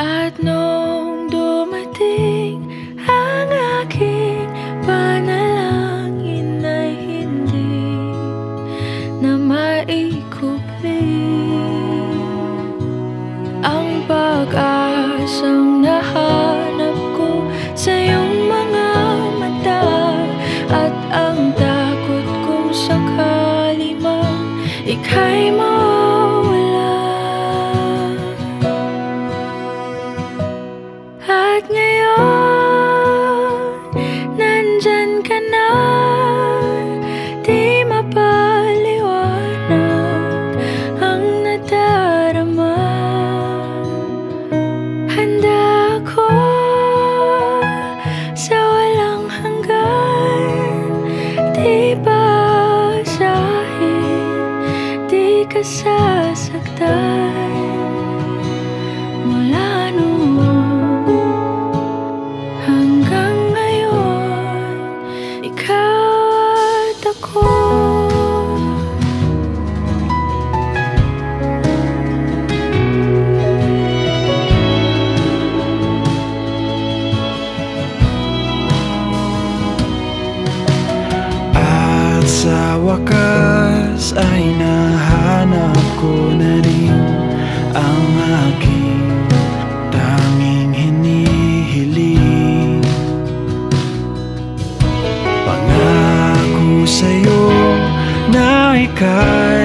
At nung dumating ang aking panalangin ay hindi na maikupli. Ang pag-asang nahanap ko sa iyong mga mata, at ang takot kung sakali mang ika'y mawala. At ngayon, nandyan ka na, di mapaliwanag ang nadarama. Handa ako sa walang hanggan, di basahin, di ka sasaktan. Mula noon hanggang ngayon, ikaw at ako. At sa wakas ay nahanap ko na rin ang aking tanging hinihiling. Pangako sa'yo na ika'y